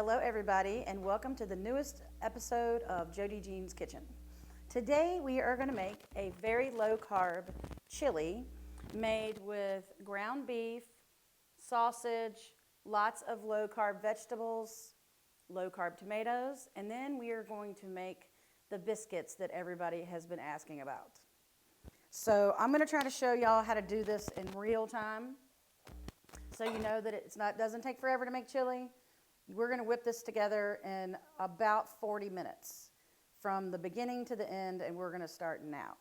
Hello, everybody, and welcome to the newest episode of JoDee Jean's Kitchen. Today, we are going to make a very low-carb chili made with ground beef, sausage, lots of low-carb vegetables, low-carb tomatoes, and then we are going to make the biscuits that everybody has been asking about. So I'm going to try to show y'all how to do this in real time, so you know that it doesn't take forever to make chili. We're going to whip this together in about 40 minutes from the beginning to the end, and we're going to start now.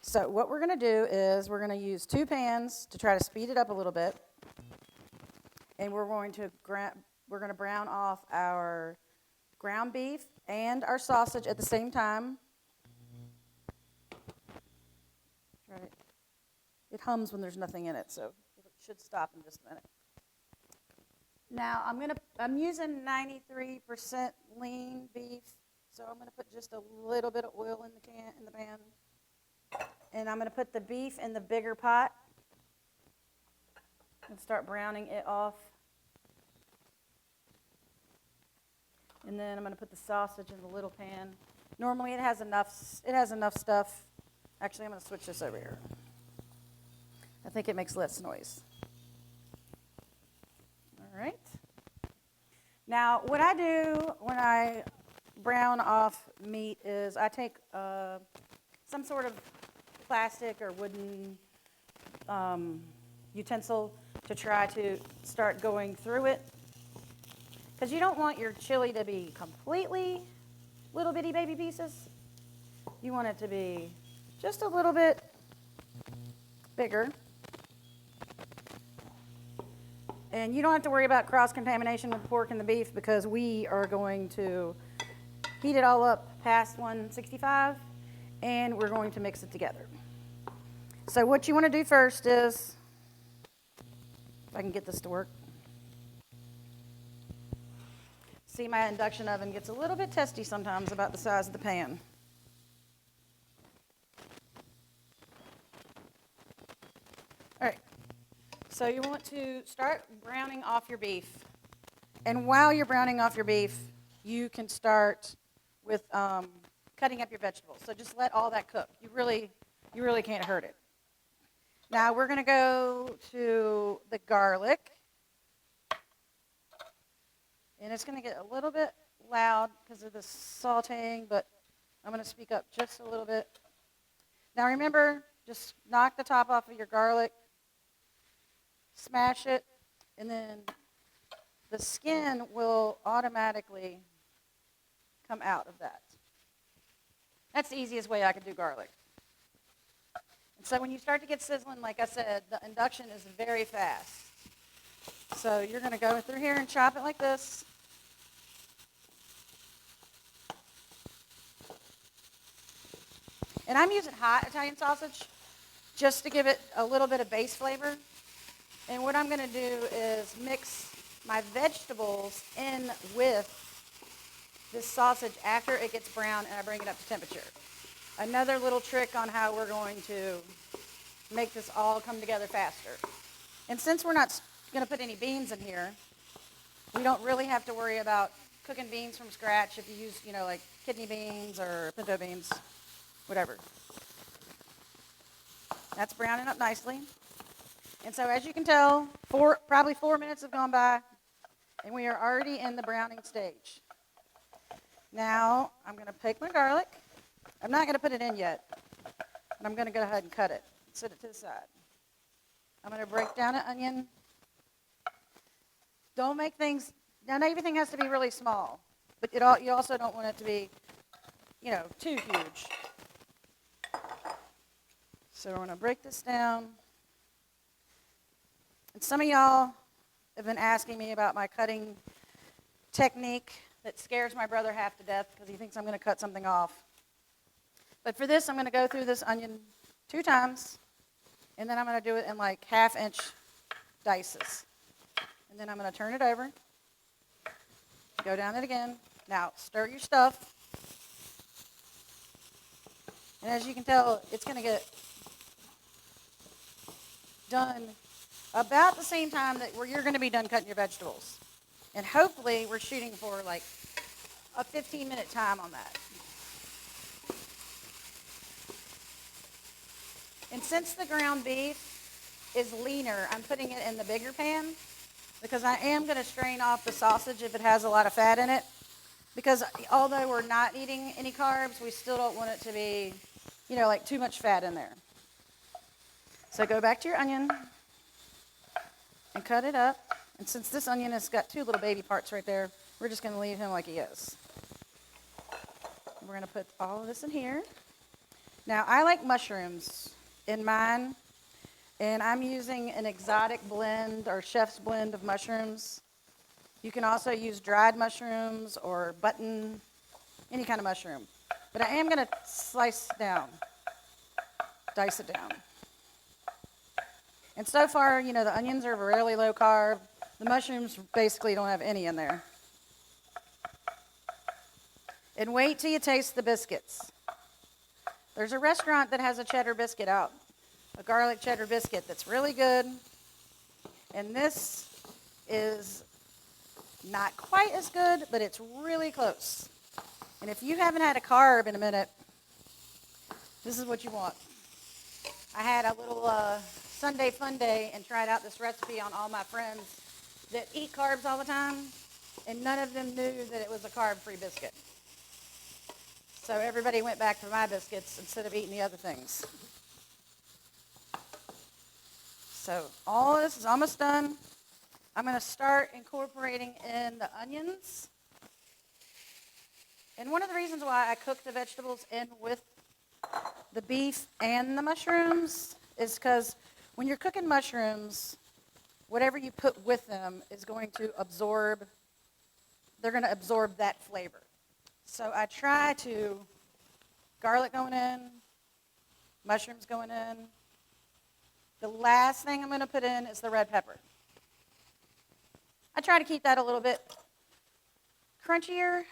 So what we're going to do is we're going to use 2 pans to try to speed it up a little bit, and we're going to brown off our ground beef and our sausage at the same time. Right. It hums when there's nothing in it, so it should stop in just a minute. Now I'm using 93% lean beef, so I'm going to put just a little bit of oil in the pan, and I'm going to put the beef in the bigger pot and start browning it off. And then I'm going to put the sausage in the little pan. Normally it has enough stuff. Actually, I'm going to switch this over here. I think it makes less noise. All right. Now, what I do when I brown off meat is I take some sort of plastic or wooden utensil to try to start going through it. Because you don't want your chili to be completely little bitty baby pieces. You want it to be just a little bit bigger. And you don't have to worry about cross-contamination with the pork and the beef because we are going to heat it all up past 165 and we're going to mix it together. So what you want to do first is, if I can get this to work. See, my induction oven gets a little bit testy sometimes about the size of the pan. All right. So you want to start browning off your beef. And while you're browning off your beef, you can start with cutting up your vegetables. So just let all that cook. You really can't hurt it. Now we're going to go to the garlic. And it's going to get a little bit loud because of the sauteing, but I'm going to speak up just a little bit. Now remember, just knock the top off of your garlic. Smash it, and then the skin will automatically come out of that. That's the easiest way I can do garlic. And so when you start to get sizzling, like I said, the induction is very fast. So you're going to go through here and chop it like this. And I'm using hot Italian sausage just to give it a little bit of base flavor. And what I'm going to do is mix my vegetables in with this sausage after it gets brown and I bring it up to temperature. Another little trick on how we're going to make this all come together faster. And since we're not going to put any beans in here, we don't really have to worry about cooking beans from scratch if you use, like kidney beans or pinto beans, whatever. That's browning up nicely. And so as you can tell, probably 4 minutes have gone by, and we are already in the browning stage. Now, I'm going to pick my garlic. I'm not going to put it in yet, but I'm going to go ahead and cut it and set it to the side. I'm going to break down an onion. Don't make things, now everything has to be really small, but you also don't want it to be, too huge. So we're going to break this down. And some of y'all have been asking me about my cutting technique that scares my brother half to death because he thinks I'm going to cut something off. But for this, I'm going to go through this onion 2 times, and then I'm going to do it in like 1/2-inch dices. And then I'm going to turn it over, go down it again. Now, stir your stuff. And as you can tell, it's going to get done about the same time that you're going to be done cutting your vegetables. And hopefully we're shooting for like a 15-minute time on that. And since the ground beef is leaner, I'm putting it in the bigger pan because I am going to strain off the sausage if it has a lot of fat in it. Because although we're not eating any carbs, we still don't want it to be, like too much fat in there. So go back to your onion and cut it up. And since this onion has got two little baby parts right there, we're just going to leave him like he is. We're going to put all of this in here. Now, I like mushrooms in mine, and I'm using an exotic blend or chef's blend of mushrooms. You can also use dried mushrooms or button, any kind of mushroom. But I am going to dice it down. And so far, the onions are really low carb. The mushrooms basically don't have any in there. And wait till you taste the biscuits. There's a restaurant that has a cheddar biscuit out, a garlic cheddar biscuit that's really good. And this is not quite as good, but it's really close. And if you haven't had a carb in a minute, this is what you want. I had a little Sunday fun day and tried out this recipe on all my friends that eat carbs all the time, and none of them knew that it was a carb-free biscuit. So everybody went back for my biscuits instead of eating the other things. So all of this is almost done. I'm going to start incorporating in the onions. And one of the reasons why I cook the vegetables in with the beef and the mushrooms is because when you're cooking mushrooms, whatever you put with them is going to absorb, they're going to absorb that flavor. So I try to, garlic going in, mushrooms going in. The last thing I'm going to put in is the red pepper. I try to keep that a little bit crunchier.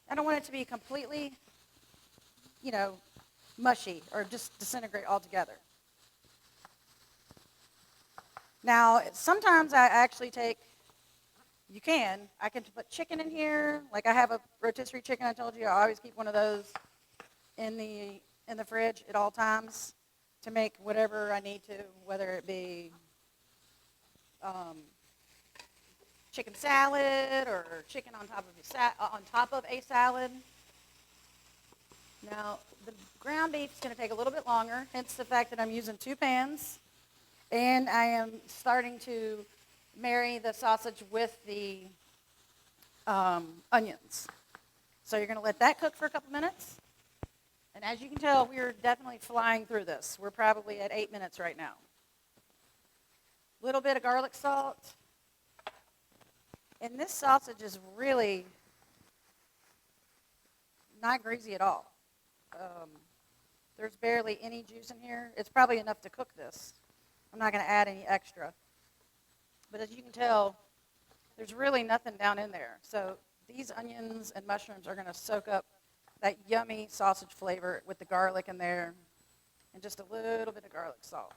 I don't want it to be completely, mushy or just disintegrate altogether. Now, sometimes I actually I can put chicken in here. Like I have a rotisserie chicken, I told you. I always keep one of those in the fridge at all times to make whatever I need to, whether it be chicken salad or chicken on top of a salad. Now, the ground beef is going to take a little bit longer, hence the fact that I'm using 2 pans. And I am starting to marry the sausage with the onions. So you're going to let that cook for a couple minutes. And as you can tell, we are definitely flying through this. We're probably at 8 minutes right now. A little bit of garlic salt. And this sausage is really not greasy at all. There's barely any juice in here. It's probably enough to cook this. I'm not going to add any extra. But as you can tell, there's really nothing down in there. So these onions and mushrooms are going to soak up that yummy sausage flavor with the garlic in there and just a little bit of garlic salt.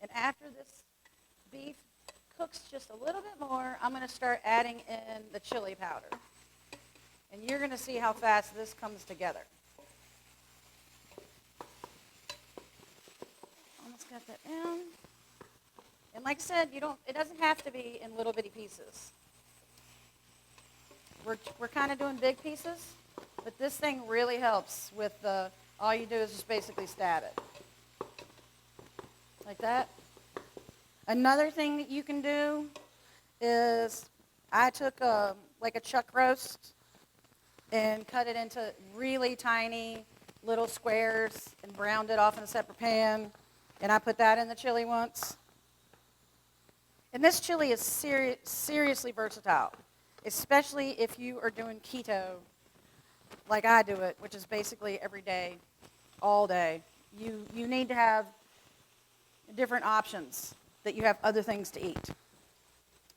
And after this beef cooks just a little bit more, I'm going to start adding in the chili powder. And you're going to see how fast this comes together. Almost got that in. And like I said, it doesn't have to be in little bitty pieces. We're kind of doing big pieces, but this thing really helps with all you do is just basically stab it. Like that. Another thing that you can do is I took a chuck roast and cut it into really tiny little squares and browned it off in a separate pan. And I put that in the chili once. And this chili is seriously versatile, especially if you are doing keto like I do it, which is basically every day, all day. You need to have different options that you have other things to eat.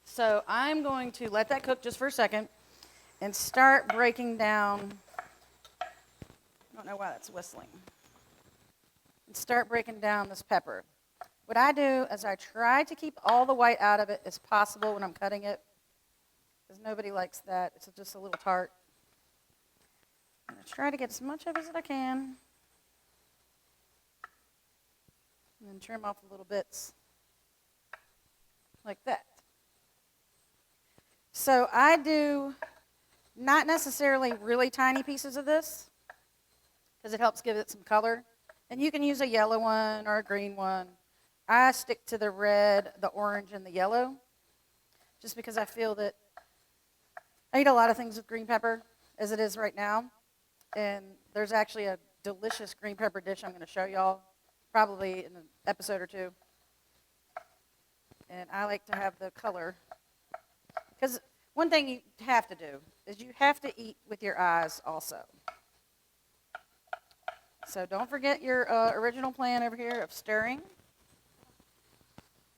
So I'm going to let that cook just for a second and start breaking down. I don't know why that's whistling. And start breaking down this pepper. what I do is I try to keep all the white out of it as possible when I'm cutting it, because nobody likes that. It's just a little tart. I'm going to try to get as much of it as I can, and then trim off the little bits like that. So I do not necessarily really tiny pieces of this, because it helps give it some color. And you can use a yellow one or a green one. I stick to the red, the orange, and the yellow, just because I feel that I eat a lot of things with green pepper, as it is right now. And there's actually a delicious green pepper dish I'm going to show y'all, probably in an episode or two. And I like to have the color, because one thing you have to do is you have to eat with your eyes also. So don't forget your original plan over here of stirring.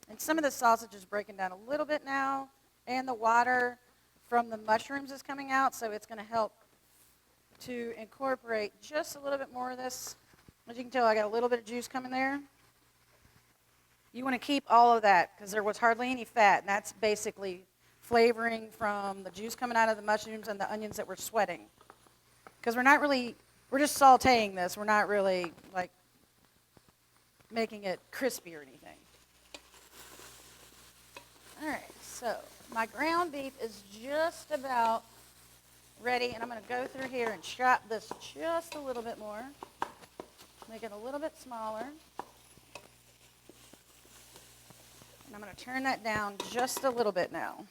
And some of the sausage is breaking down a little bit now, and the water from the mushrooms is coming out, so it's going to help to incorporate just a little bit more of this. As you can tell, I got a little bit of juice coming there. You want to keep all of that, because there was hardly any fat, and that's basically flavoring from the juice coming out of the mushrooms and the onions that we're sweating. Because we're just sauteing this. We're not really like making it crispy or anything. All right, so my ground beef is just about ready, and I'm going to go through here and chop this just a little bit more. Make it a little bit smaller. And I'm going to turn that down just a little bit now.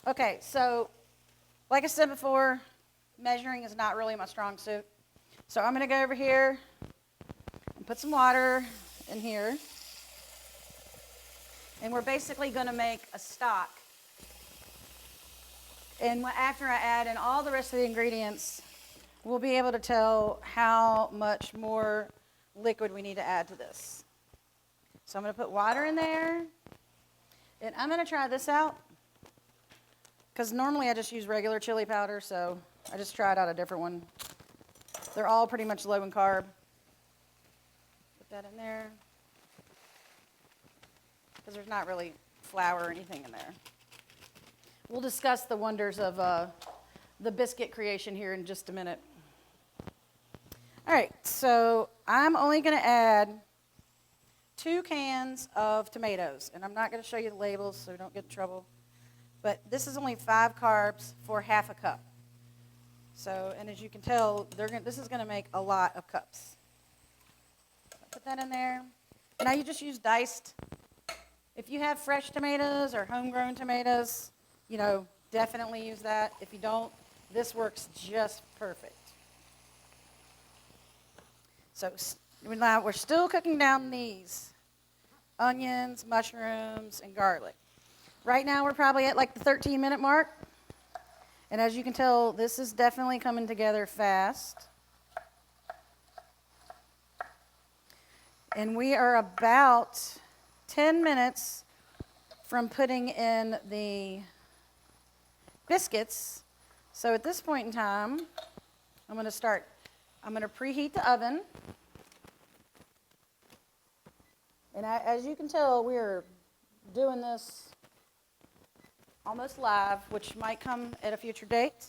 Okay, so like I said before, measuring is not really my strong suit. So I'm going to go over here and put some water in here. And we're basically going to make a stock. And after I add in all the rest of the ingredients, we'll be able to tell how much more liquid we need to add to this. So I'm going to put water in there. And I'm going to try this out, because normally I just use regular chili powder, so I just tried out a different one. They're all pretty much low in carb. Put that in there, because there's not really flour or anything in there. We'll discuss the wonders of the biscuit creation here in just a minute. All right, so I'm only going to add 2 cans of tomatoes, and I'm not going to show you the labels so we don't get in trouble. But this is only 5 carbs for half a cup. So, and as you can tell, this is going to make a lot of cups. Put that in there. Now you just use diced. If you have fresh tomatoes or homegrown tomatoes, definitely use that. If you don't, this works just perfect. So now we're still cooking down these onions, mushrooms, and garlic. Right now we're probably at like the 13-minute mark. And as you can tell, this is definitely coming together fast. And we are about 10 minutes from putting in the biscuits. So at this point in time, I'm going to preheat the oven. And as you can tell, we're doing this almost live, which might come at a future date.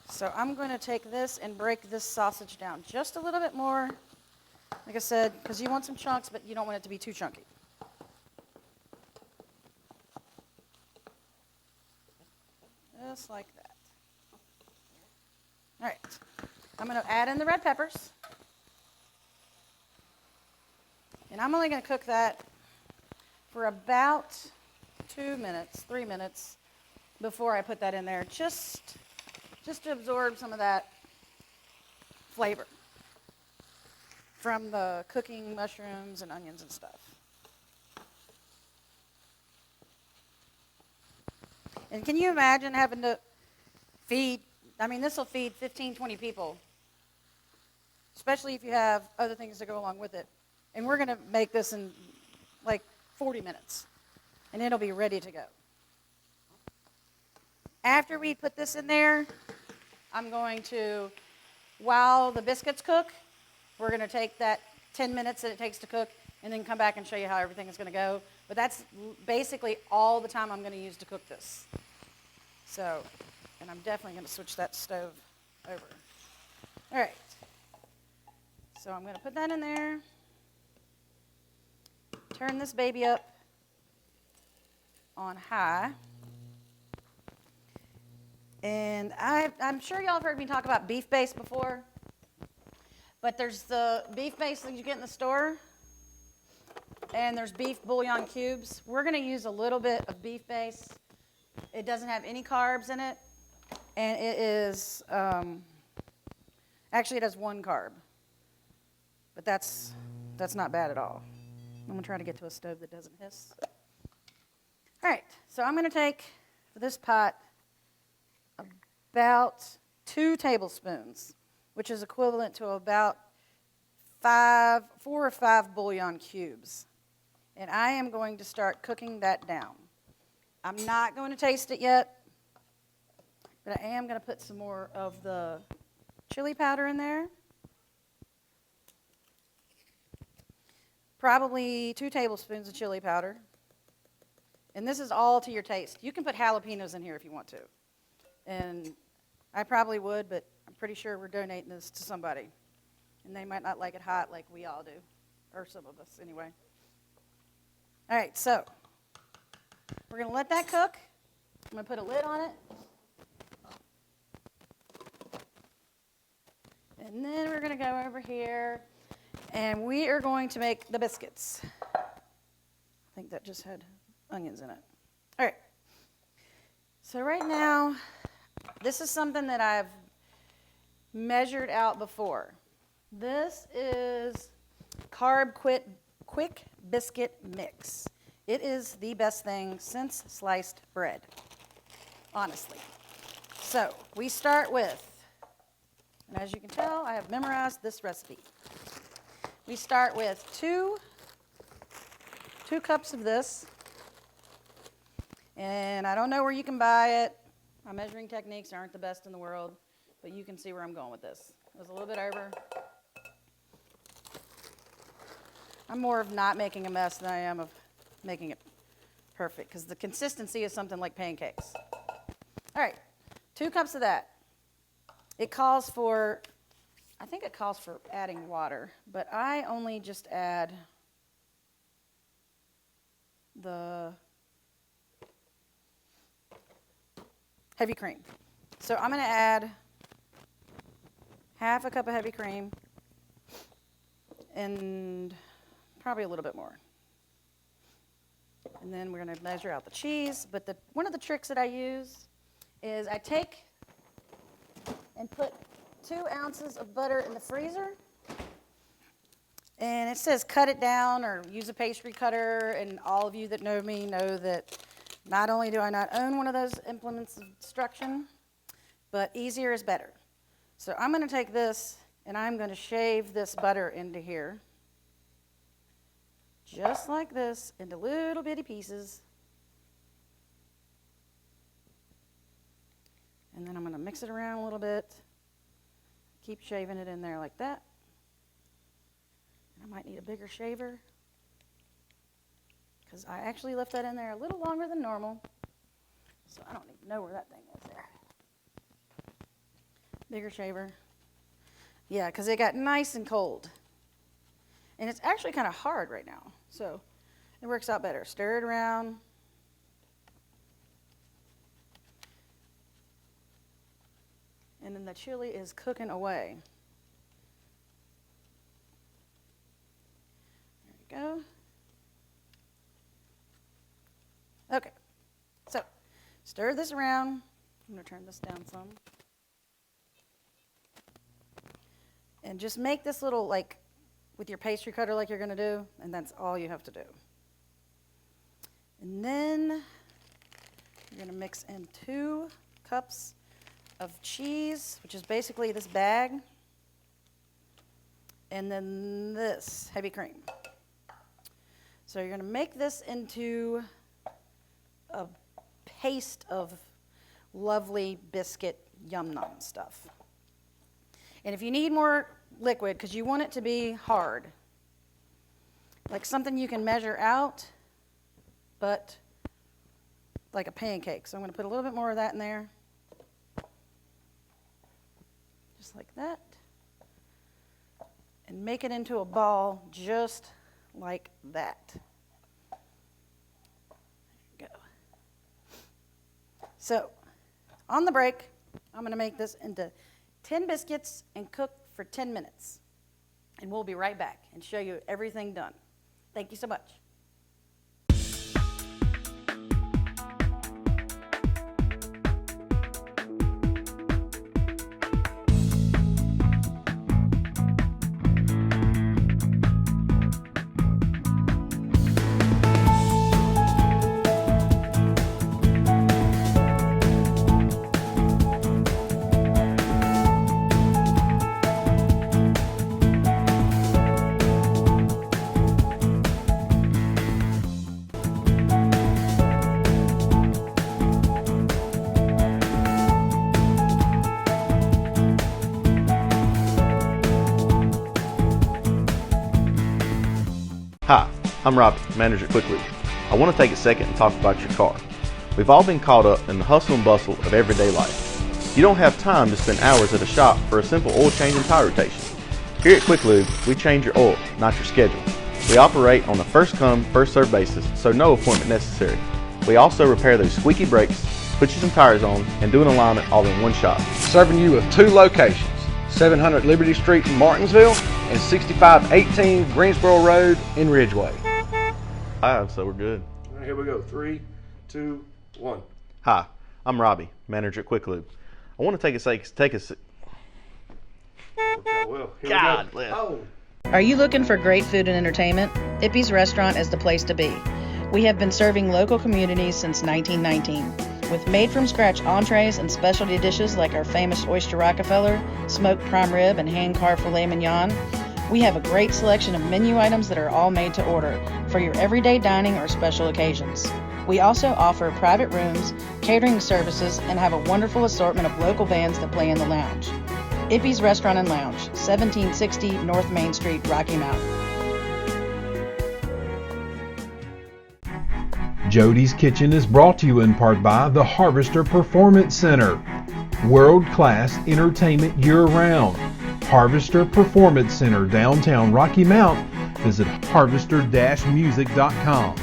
So I'm going to take this and break this sausage down just a little bit more. Like I said, because you want some chunks, but you don't want it to be too chunky. Just like that. All right. I'm going to add in the red peppers. And I'm only going to cook that for about 2 minutes, 3 minutes before I put that in there, just to absorb some of that flavor from the cooking mushrooms and onions and stuff. And can you imagine having to feed, this will feed 15, 20 people, especially if you have other things to go along with it. And we're going to make this in like 40 minutes, and it'll be ready to go. After we put this in there, I'm going to, while the biscuits cook, we're going to take that 10 minutes that it takes to cook and then come back and show you how everything is going to go. But that's basically all the time I'm going to use to cook this. So, and I'm definitely going to switch that stove over. All right. So I'm going to put that in there. Turn this baby up on high. And I'm sure y'all have heard me talk about beef base before. But there's the beef base that you get in the store. And there's beef bouillon cubes. We're going to use a little bit of beef base. It doesn't have any carbs in it. And it is, actually it has 1 carb. But that's not bad at all. I'm going to try to get to a stove that doesn't hiss. All right, so I'm going to take, for this pot, about 2 tablespoons, which is equivalent to about 4 or 5 bouillon cubes. And I am going to start cooking that down. I'm not going to taste it yet, but I am going to put some more of the chili powder in there. Probably 2 tablespoons of chili powder. And this is all to your taste. You can put jalapenos in here if you want to. And I probably would, but I'm pretty sure we're donating this to somebody. And they might not like it hot like we all do. Or some of us, anyway. All right, so we're going to let that cook. I'm going to put a lid on it. And then we're going to go over here. And we are going to make the biscuits. I think that just had onions in it. All right. So right now, this is something that I've measured out before. This is Quick Biscuit Mix. It is the best thing since sliced bread, honestly. So we start with, and as you can tell, I have memorized this recipe. We start with two cups of this, and I don't know where you can buy it. My measuring techniques aren't the best in the world, but you can see where I'm going with this. It was a little bit over. I'm more of not making a mess than I am of making it perfect, because the consistency is something like pancakes. All right, 2 cups of that. It calls for, I think it calls for adding water, but I only just add the heavy cream. So I'm going to add half a cup of heavy cream and probably a little bit more. And then we're going to measure out the cheese. But one of the tricks that I use is I take and put 2 ounces of butter in the freezer. And it says cut it down or use a pastry cutter. And all of you that know me know that not only do I not own one of those implements of destruction, but easier is better. So I'm going to take this and I'm going to shave this butter into here. Just like this, into little bitty pieces. And then I'm going to mix it around a little bit. Keep shaving it in there like that. I might need a bigger shaver, because I actually left that in there a little longer than normal. So I don't even know where that thing is there. Bigger shaver. Yeah, because it got nice and cold. And it's actually kind of hard right now. So it works out better. Stir it around. And then the chili is cooking away. There you go. Okay. So stir this around. I'm going to turn this down some. And just make this little, like, with your pastry cutter like you're going to do, and that's all you have to do. And then you're going to mix in 2 cups of cheese, which is basically this bag, and then this heavy cream. So you're going to make this into a paste of lovely biscuit yum-num stuff. And if you need more liquid because you want it to be hard. Like something you can measure out, but like a pancake. So I'm going to put a little bit more of that in there. Just like that. And make it into a ball just like that. There you go. So, on the break, I'm going to make this into 10 biscuits and cook for 10 minutes. And we'll be right back and show you everything done. Thank you so much. Hi, I'm Robbie, manager at Quick Lube. I want to take a second and talk about your car. We've all been caught up in the hustle and bustle of everyday life. You don't have time to spend hours at a shop for a simple oil change and tire rotation. Here at Quick Lube, we change your oil, not your schedule. We operate on a first come, first served basis, so no appointment necessary. We also repair those squeaky brakes, put you some tires on, and do an alignment all in one shop. Serving you with 2 locations, 700 Liberty Street in Martinsville and 6518 Greensboro Road in Ridgeway. So we're good. All right, here we go. 3, 2, 1. Hi, I'm Robbie, manager at Quick Lube. I want to take a Well, here God we go. bless. Oh. Are you looking for great food and entertainment? Ippy's Restaurant is the place to be. We have been serving local communities since 1919. With made-from-scratch entrees and specialty dishes like our famous Oyster Rockefeller, smoked prime rib, and hand-carved filet mignon, we have a great selection of menu items that are all made to order for your everyday dining or special occasions. We also offer private rooms, catering services, and have a wonderful assortment of local bands that play in the lounge. Ippy's Restaurant and Lounge, 1760 North Main Street, Rocky Mount. JoDee's Kitchen is brought to you in part by the Harvester Performance Center. World-class entertainment year-round. Harvester Performance Center, downtown Rocky Mount. Visit harvester-music.com.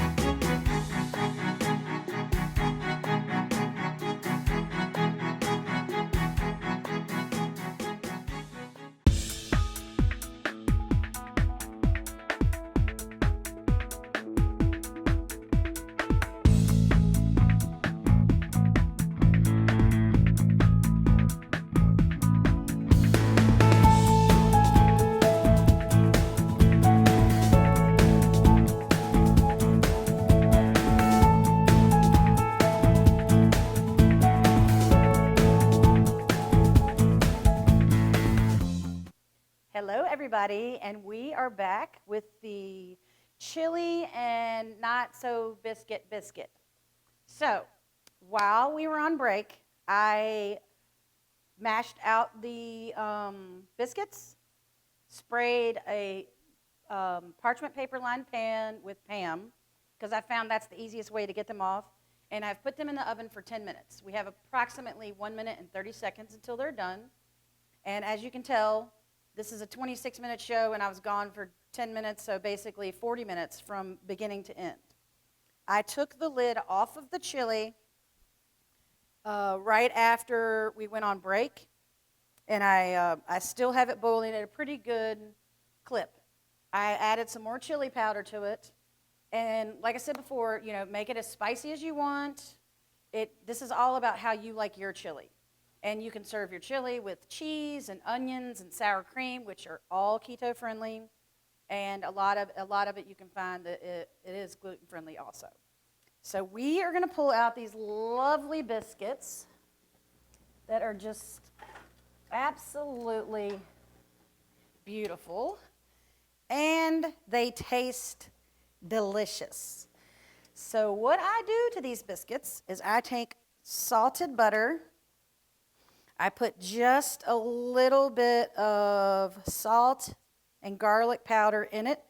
Hello, everybody, and we are back with the chili and not so biscuit. So, while we were on break, I mashed out the biscuits, sprayed a parchment paper lined pan with Pam, because I found that's the easiest way to get them off, and I've put them in the oven for 10 minutes. We have approximately 1 minute and 30 seconds until they're done, and as you can tell, this is a 26-minute show, and I was gone for 10 minutes, so basically 40 minutes from beginning to end. I took the lid off of the chili right after we went on break, and I still have it boiling at a pretty good clip. I added some more chili powder to it, and like I said before, make it as spicy as you want. This is all about how you like your chili. And you can serve your chili with cheese and onions and sour cream, which are all keto friendly. And a lot of it you can find that it is gluten friendly also. So we are going to pull out these lovely biscuits that are just absolutely beautiful. And they taste delicious. So what I do to these biscuits is I take salted butter. I put just a little bit of salt and garlic powder in it.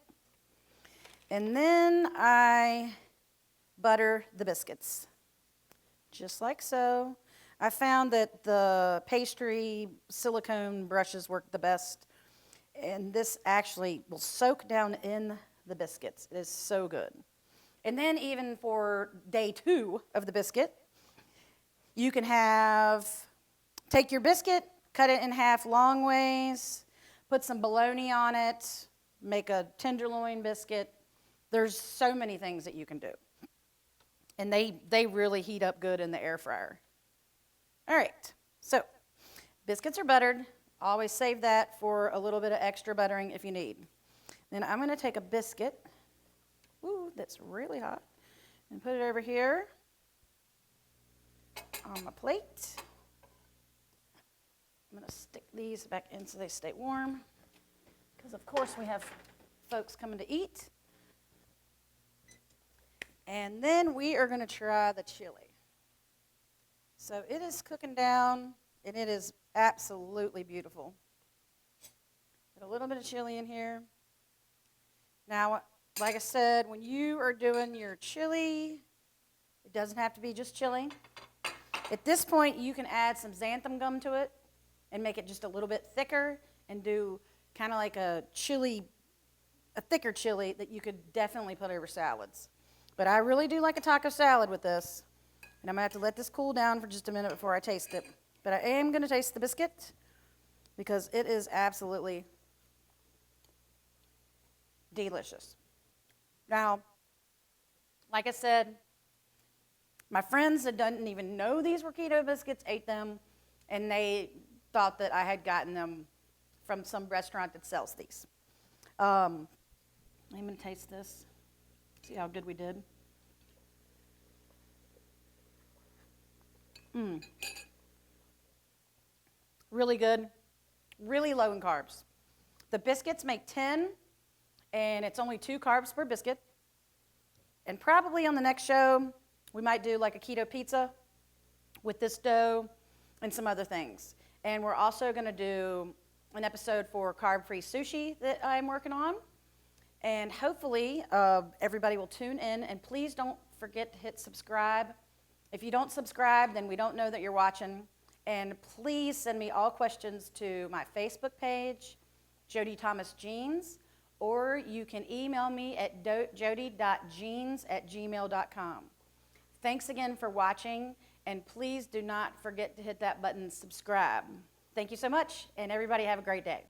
And then I butter the biscuits, just like so. I found that the pastry silicone brushes work the best, and this actually will soak down in the biscuits. It is so good. And then even for day 2 of the biscuit, you can take your biscuit, cut it in half long ways, put some bologna on it, make a tenderloin biscuit. There's so many things that you can do. And they really heat up good in the air fryer. All right, so biscuits are buttered. Always save that for a little bit of extra buttering if you need. Then I'm going to take a biscuit, that's really hot, and put it over here on my plate. I'm going to stick these back in so they stay warm, because of course we have folks coming to eat. And then we are going to try the chili. So it is cooking down, and it is absolutely beautiful. Put a little bit of chili in here. Now, like I said, when you are doing your chili, it doesn't have to be just chili. At this point, you can add some xanthan gum to it and make it just a little bit thicker and do kind of like a thicker chili that you could definitely put over salads. But I really do like a taco salad with this. And I'm going to have to let this cool down for just a minute before I taste it. But I am going to taste the biscuit because it is absolutely delicious. Now, like I said, my friends that didn't even know these were keto biscuits ate them, and they thought that I had gotten them from some restaurant that sells these. I'm going to taste this, see how good we did. Really good, really low in carbs. The biscuits make 10, and it's only 2 carbs per biscuit. And probably on the next show, we might do like a keto pizza with this dough and some other things. And we're also going to do an episode for carb-free sushi that I'm working on. And hopefully everybody will tune in. And please don't forget to hit subscribe. If you don't subscribe, then we don't know that you're watching. And please send me all questions to my Facebook page, JoDee Thomas Jeans, or you can email me at jodee.jeans@gmail.com. Thanks again for watching, and please do not forget to hit that button, subscribe. Thank you so much, and everybody have a great day.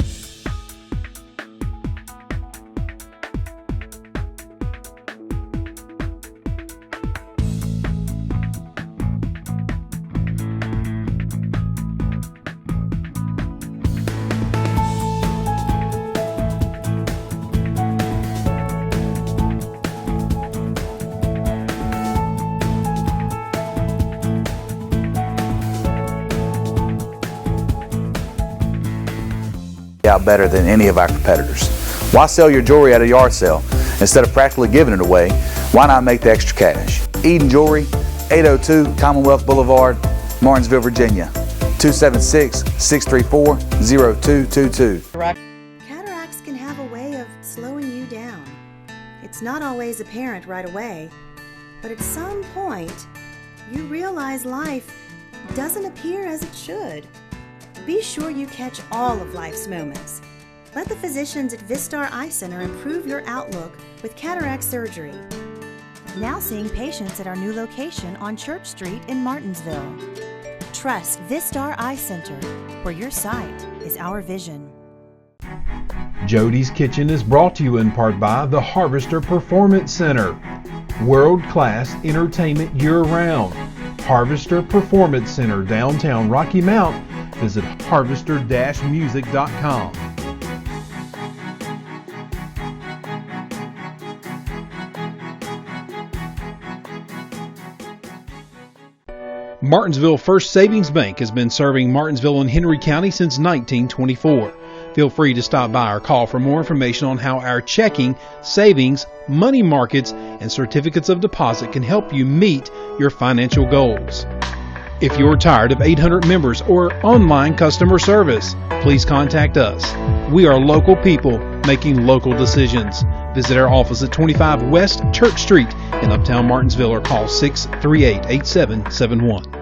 Out better than any of our competitors. Why sell your jewelry at a yard sale? Instead of practically giving it away, why not make the extra cash? Eden Jewelry, 802 Commonwealth Boulevard, Martinsville, Virginia, 276-634-0222. Cataracts can have a way of slowing you down. It's not always apparent right away, but at some point, you realize life doesn't appear as it should. Be sure you catch all of life's moments. Let the physicians at Vistar Eye Center improve your outlook with cataract surgery. Now seeing patients at our new location on Church Street in Martinsville. Trust Vistar Eye Center, where your sight is our vision. JoDee's Kitchen is brought to you in part by the Harvester Performance Center. World-class entertainment year-round. Harvester Performance Center, downtown Rocky Mount. Visit harvester-music.com. Martinsville First Savings Bank has been serving Martinsville and Henry County since 1924. Feel free to stop by or call for more information on how our checking, savings, money markets, and certificates of deposit can help you meet your financial goals. If you're tired of 800 members or online customer service, please contact us. We are local people making local decisions. Visit our office at 25 West Church Street in Uptown Martinsville or call 638-8771.